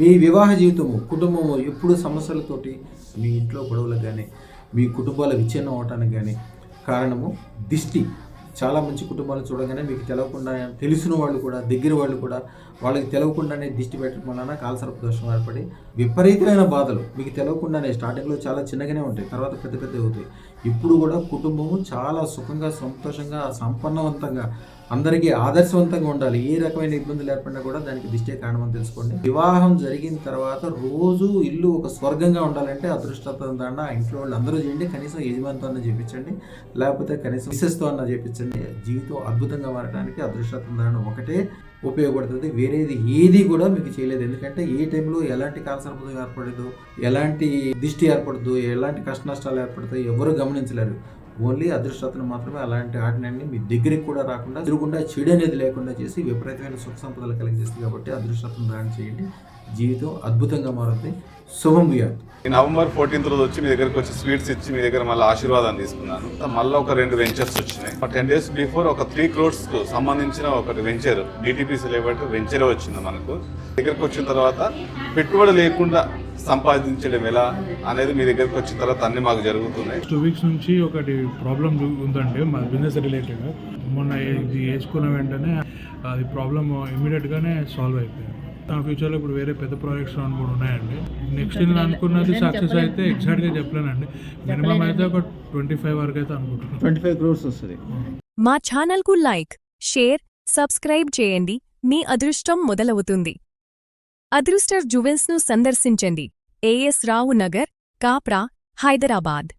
మీ వివాహ జీవితము, కుటుంబము ఎప్పుడు సమస్యలతోటి, మీ ఇంట్లో గొడవలకు కానీ, మీ కుటుంబాల విచ్ఛిన్నం అవటానికి కానీ కారణము దిష్టి. చాలా మంచి కుటుంబాలు చూడగానే మీకు తెలవకుండా, తెలిసిన వాళ్ళు కూడా, దగ్గర వాళ్ళు కూడా వాళ్ళకి తెలవకుండానే దిష్టి పెట్టడం వలన కాలసర్ప దోషం ఏర్పడి విపరీతమైన బాధలు మీకు తెలవకుండానే స్టార్టింగ్లో చాలా చిన్నగానే ఉంటాయి, తర్వాత పెద్ద పెద్ద అవుతాయి. ఇప్పుడు కూడా కుటుంబము చాలా సుఖంగా, సంతోషంగా, సంపన్నవంతంగా, అందరికీ ఆదర్శవంతంగా ఉండాలి. ఏ రకమైన ఇబ్బందులు ఏర్పడినా కూడా దానికి దిష్టే కారణమని తెలుసుకోండి. వివాహం జరిగిన తర్వాత రోజు ఇల్లు ఒక స్వర్గంగా ఉండాలంటే అదృష్టం దండ ఇంట్లో వాళ్ళు అందరూ చేయండి. కనీసం యజమానితో అన్న చేయించండి, లేకపోతే కనీసం మిసెస్తో అన్న చేయించండి. జీవితం అద్భుతంగా మారడానికి అదృష్టం దండ ఒకటే ఉపయోగపడుతుంది. వేరేది ఏది కూడా మీకు చేయలేదు. ఎందుకంటే ఏ టైంలో ఎలాంటి కాలసర్పదం ఏర్పడదు, ఎలాంటి దిష్టి ఏర్పడదు, ఎలాంటి కష్ట నష్టాలు ఏర్పడతాయి ఎవరు గమనించలేరు. ఓన్లీ అదృష్టతను మాత్రమే అలాంటి ఆటలన్నీ మీ దగ్గరికి కూడా రాకుండా, తిరుగుకుండా, చెడు అనేది లేకుండా చేసి విపరీతమైన సుఖ సంపదలు కలిగజేస్తుంది. కాబట్టి అదృష్టతను దాడి చేయండి, జీవితం అద్భుతంగా మారుతుంది. శుభం భూయాత్. నవంబర్ 14th రోజు వచ్చి మీ దగ్గరకు వచ్చి స్వీట్స్ ఇచ్చి మీ దగ్గర మళ్ళీ ఆశీర్వాదం తీసుకున్నాను. మళ్ళీ ఒక 2 వెంచర్స్ వచ్చినాయి. 10 days బిఫోర్ ఒక 3 crores సంబంధించిన ఒకటి వెంచర్, DTPC లేబర్ వెంచర్ వచ్చింది మనకు. దగ్గరకు వచ్చిన తర్వాత పెట్టుబడి లేకుండా సంపాదించడం ఎలా అనేది మీ దగ్గరకు వచ్చిన తర్వాత అన్ని మాకు జరుగుతున్నాయి. 2 weeks నుంచి ఒకటి ప్రాబ్లం ఉందండి మా బిజినెస్ రిలేటెడ్. మొన్న ఇది వేసుకున్న వెంటనే అది ప్రాబ్లం ఇమీడియట్గానే సాల్వ్ అయిపోయింది. నా ఫ్యూచర్లో ఇప్పుడు వేరే పెద్ద ప్రాజెక్ట్స్ 2-3 ఉన్నాయండి. నెక్స్ట్ నేను అనుకున్నది సక్సెస్ అయితే ఎగ్జాక్ట్గా చెప్పలేనండి, మినిమం అయితే ఒక 25 వరకు అయితే అనుకుంటున్నాను. 25 crores వస్తుంది. మా ఛానల్కు లైక్, షేర్, సబ్స్క్రైబ్ చేయండి. మీ అదృష్టం మొదలవుతుంది. అదృష్టర్ జ్యువెల్స్ను సందర్శించండి. AS రావు నగర్, కాప్రా, హైదరాబాద్.